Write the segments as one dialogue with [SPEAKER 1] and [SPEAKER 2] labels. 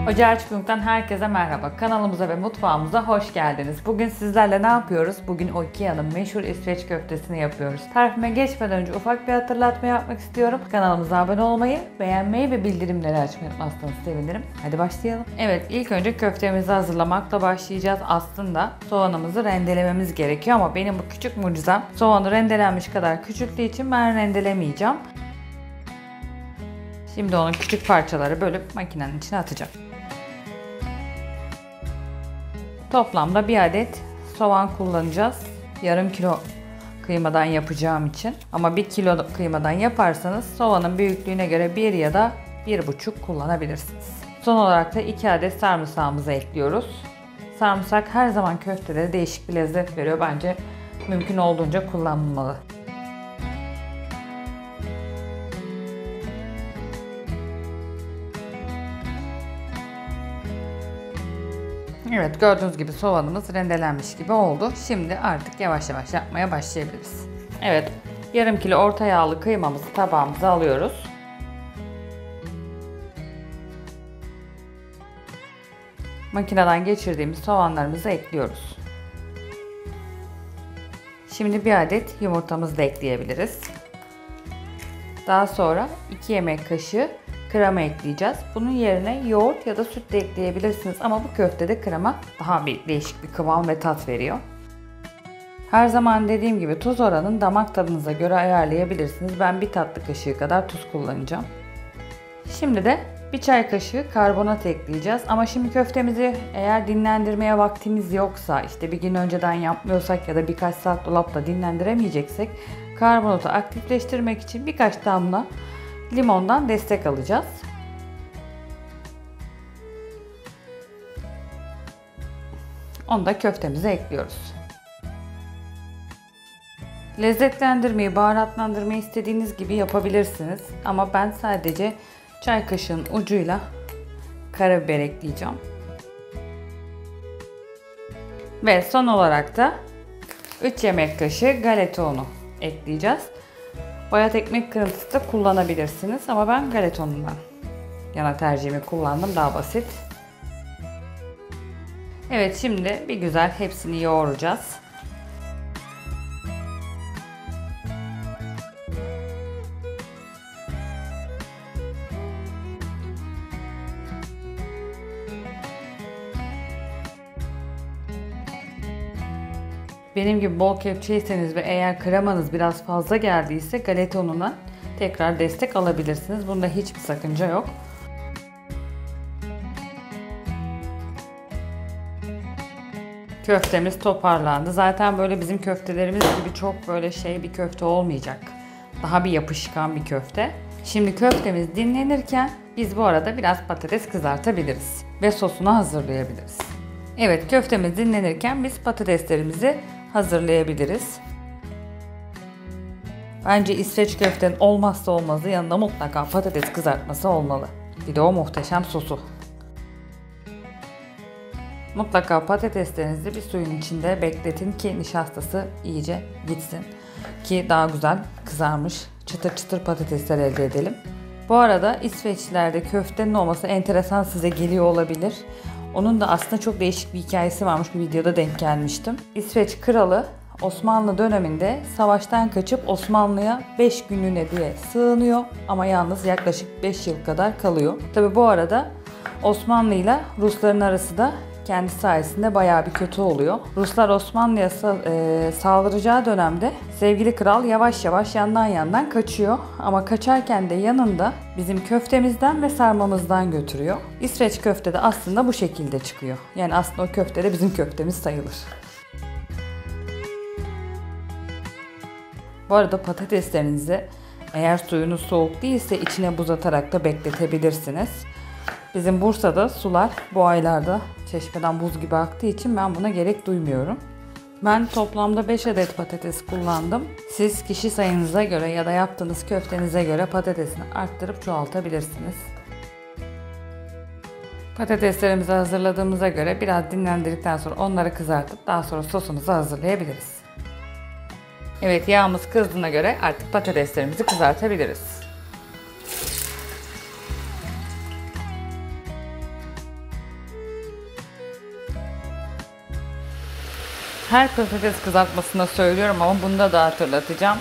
[SPEAKER 1] Ocağı Açık.com'dan herkese merhaba. Kanalımıza ve mutfağımıza hoş geldiniz. Bugün sizlerle ne yapıyoruz? Bugün Ikea'nın meşhur İsveç köftesini yapıyoruz. Tarifime geçmeden önce ufak bir hatırlatma yapmak istiyorum. Kanalımıza abone olmayı, beğenmeyi ve bildirimleri açmayı unutmazsanız sevinirim. Hadi başlayalım. Evet, ilk önce köftemizi hazırlamakla başlayacağız. Aslında soğanımızı rendelememiz gerekiyor ama benim bu küçük mucizem soğanı rendelenmiş kadar küçüldüğü için ben rendelemeyeceğim. Şimdi onu küçük parçalara bölüp makinenin içine atacağım. Toplamda bir adet soğan kullanacağız. Yarım kilo kıymadan yapacağım için. Ama 1 kilo kıymadan yaparsanız soğanın büyüklüğüne göre 1 ya da 1,5 kullanabilirsiniz. Son olarak da 2 adet sarımsağımızı ekliyoruz. Sarımsak her zaman köftede değişik bir lezzet veriyor. Bence mümkün olduğunca kullanılmalı. Evet, gördüğünüz gibi soğanımız rendelenmiş gibi oldu. Şimdi artık yavaş yavaş yapmaya başlayabiliriz. Evet, yarım kilo orta yağlı kıymamızı tabağımıza alıyoruz. Makineden geçirdiğimiz soğanlarımızı ekliyoruz. Şimdi bir adet yumurtamızı da ekleyebiliriz. Daha sonra 2 yemek kaşığı krema ekleyeceğiz. Bunun yerine yoğurt ya da süt de ekleyebilirsiniz ama bu köftede krema daha bir değişik bir kıvam ve tat veriyor. Her zaman dediğim gibi tuz oranını damak tadınıza göre ayarlayabilirsiniz. Ben 1 tatlı kaşığı kadar tuz kullanacağım. Şimdi de 1 çay kaşığı karbonat ekleyeceğiz. Ama şimdi köftemizi eğer dinlendirmeye vaktimiz yoksa, işte bir gün önceden yapmıyorsak ya da birkaç saat dolapta dinlendiremeyeceksek karbonatı aktifleştirmek için birkaç damla limondan destek alacağız. Onu da köftemize ekliyoruz. Lezzetlendirmeyi, baharatlandırmayı istediğiniz gibi yapabilirsiniz. Ama ben sadece çay kaşığının ucuyla karabiber ekleyeceğim. Ve son olarak da 3 yemek kaşığı galeta unu ekleyeceğiz. Bayat ekmek kırıntısı da kullanabilirsiniz ama ben galeta unundan yana tercihimi kullandım, daha basit. Evet, şimdi bir güzel hepsini yoğuracağız. Benim gibi bol kepçeyseniz ve eğer kremanız biraz fazla geldiyse galeta ununa tekrar destek alabilirsiniz. Bunda hiçbir sakınca yok. Köftemiz toparlandı. Zaten böyle bizim köftelerimiz gibi çok böyle bir köfte olmayacak. Daha bir yapışkan bir köfte. Şimdi köftemiz dinlenirken biz bu arada biraz patates kızartabiliriz ve sosunu hazırlayabiliriz. Evet, köftemiz dinlenirken biz patateslerimizi hazırlayabiliriz. Bence İsveç köftenin olmazsa olmazı yanında mutlaka patates kızartması olmalı. Bir de o muhteşem sosu. Mutlaka patateslerinizi bir suyun içinde bekletin ki nişastası iyice gitsin. Ki daha güzel kızarmış çıtır çıtır patatesler elde edelim. Bu arada İsveçlilerde köftenin olması enteresan size geliyor olabilir. Onun da aslında çok değişik bir hikayesi varmış, bir videoda denk gelmiştim. İsveç kralı Osmanlı döneminde savaştan kaçıp Osmanlı'ya 5 günlüğüne diye sığınıyor ama yalnız yaklaşık 5 yıl kadar kalıyor. Tabi bu arada Osmanlı ile Rusların arası da kendi sayesinde bayağı bir kötü oluyor. Ruslar Osmanlı'ya saldıracağı dönemde sevgili kral yavaş yavaş yandan kaçıyor. Ama kaçarken de yanında bizim köftemizden ve sarmamızdan götürüyor. İsveç köfte de aslında bu şekilde çıkıyor. Yani aslında o köfte de bizim köftemiz sayılır. Bu arada patateslerinizi eğer suyunuz soğuk değilse içine buz atarak da bekletebilirsiniz. Bizim Bursa'da sular bu aylarda çeşmeden buz gibi aktığı için ben buna gerek duymuyorum. Ben toplamda 5 adet patates kullandım. Siz kişi sayınıza göre ya da yaptığınız köftenize göre patatesini arttırıp çoğaltabilirsiniz. Patateslerimizi hazırladığımıza göre biraz dinlendirdikten sonra onları kızartıp daha sonra sosumuzu hazırlayabiliriz. Evet, yağımız kızdığına göre artık patateslerimizi kızartabiliriz. Her patates kızartmasında söylüyorum ama bunda da hatırlatacağım.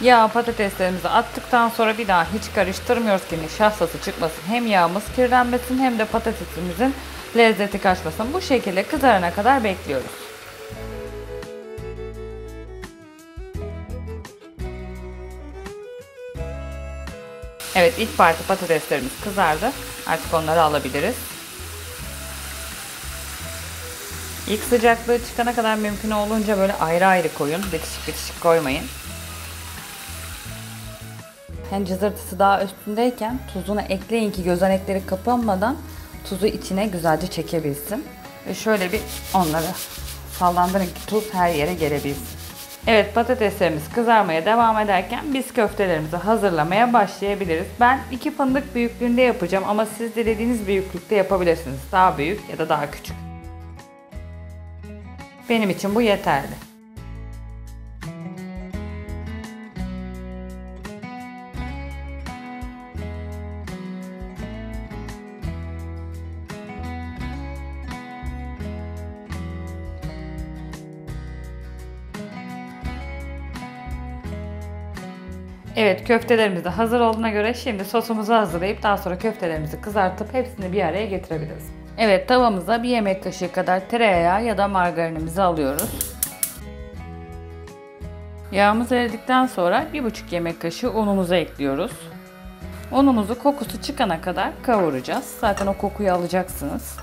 [SPEAKER 1] Yağ patateslerimizi attıktan sonra bir daha hiç karıştırmıyoruz ki nişastası çıkmasın. Hem yağımız kirlenmesin hem de patatesimizin lezzeti kaçmasın. Bu şekilde kızarana kadar bekliyoruz. Evet, ilk parti patateslerimiz kızardı. Artık onları alabiliriz. İlk sıcaklığı çıkana kadar mümkün olduğunca böyle ayrı ayrı koyun. Bitişik bitişik koymayın. Hem cızırtısı daha üstündeyken tuzunu ekleyin ki gözenekleri kapanmadan tuzu içine güzelce çekebilsin. Ve şöyle bir onları sallandırın ki tuz her yere gelebilsin. Evet, patateslerimiz kızarmaya devam ederken biz köftelerimizi hazırlamaya başlayabiliriz. Ben 2 fındık büyüklüğünde yapacağım ama siz dilediğiniz büyüklükte yapabilirsiniz. Daha büyük ya da daha küçük. Benim için bu yeterli. Evet, köftelerimiz de hazır olduğuna göre şimdi sosumuzu hazırlayıp daha sonra köftelerimizi kızartıp hepsini bir araya getirebiliriz. Evet, tavamıza 1 yemek kaşığı kadar tereyağı ya da margarinimizi alıyoruz. Yağımız eridikten sonra 1,5 yemek kaşığı unumuzu ekliyoruz. Unumuzu kokusu çıkana kadar kavuracağız. Zaten o kokuyu alacaksınız.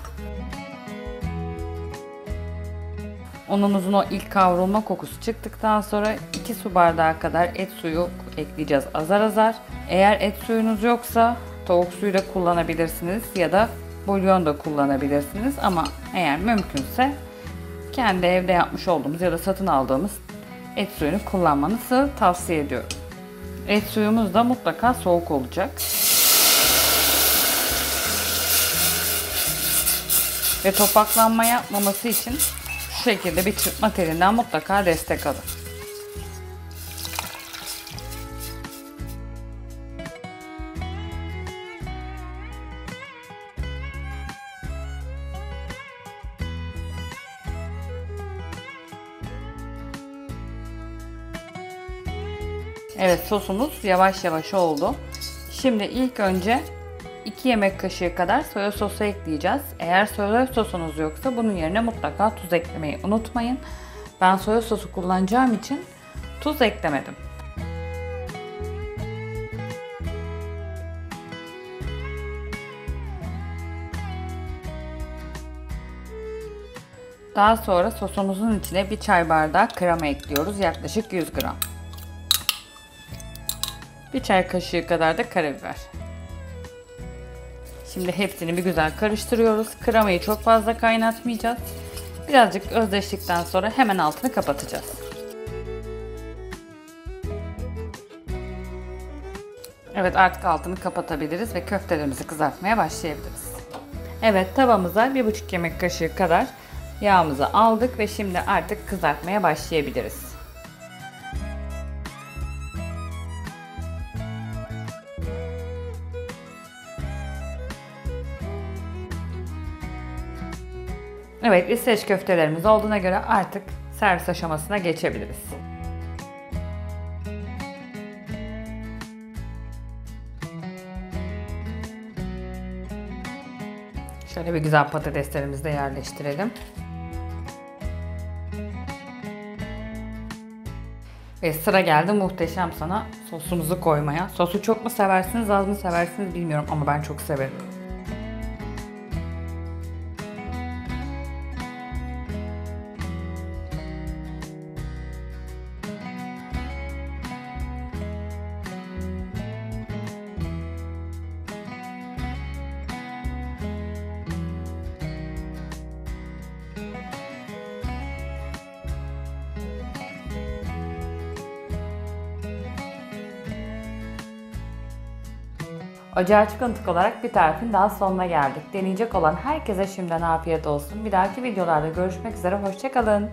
[SPEAKER 1] Unumuzun o ilk kavrulma kokusu çıktıktan sonra 2 su bardağı kadar et suyu ekleyeceğiz azar azar. Eğer et suyunuz yoksa tavuk suyu da kullanabilirsiniz ya da bulyon da kullanabilirsiniz ama eğer mümkünse kendi evde yapmış olduğumuz ya da satın aldığımız et suyunu kullanmanızı tavsiye ediyorum. Et suyumuz da mutlaka soğuk olacak. Ve topaklanma yapmaması için şu şekilde bir çırpma telinden mutlaka destek alın. Evet, sosumuz yavaş yavaş oldu. Şimdi ilk önce 2 yemek kaşığı kadar soya sosu ekleyeceğiz. Eğer soya sosunuz yoksa bunun yerine mutlaka tuz eklemeyi unutmayın. Ben soya sosu kullanacağım için tuz eklemedim. Daha sonra sosumuzun içine 1 çay bardağı krema ekliyoruz. Yaklaşık 100 gram. 1 çay kaşığı kadar da karabiber. Şimdi hepsini bir güzel karıştırıyoruz. Kremayı çok fazla kaynatmayacağız. Birazcık özleştikten sonra hemen altını kapatacağız. Evet, artık altını kapatabiliriz ve köftelerimizi kızartmaya başlayabiliriz. Evet, tavamıza 1,5 yemek kaşığı kadar yağımızı aldık ve şimdi artık kızartmaya başlayabiliriz. Evet, İsveç köftelerimiz olduğuna göre artık servis aşamasına geçebiliriz. Şöyle bir güzel patateslerimizi de yerleştirelim. Ve sıra geldi muhteşem sana sosumuzu koymaya. Sosu çok mu seversiniz, az mı seversiniz bilmiyorum ama ben çok severim. Ocağı açık Anıtık olarak bir tarifin daha sonuna geldik. Deneyecek olan herkese şimdiden afiyet olsun. Bir dahaki videolarda görüşmek üzere. Hoşça kalın.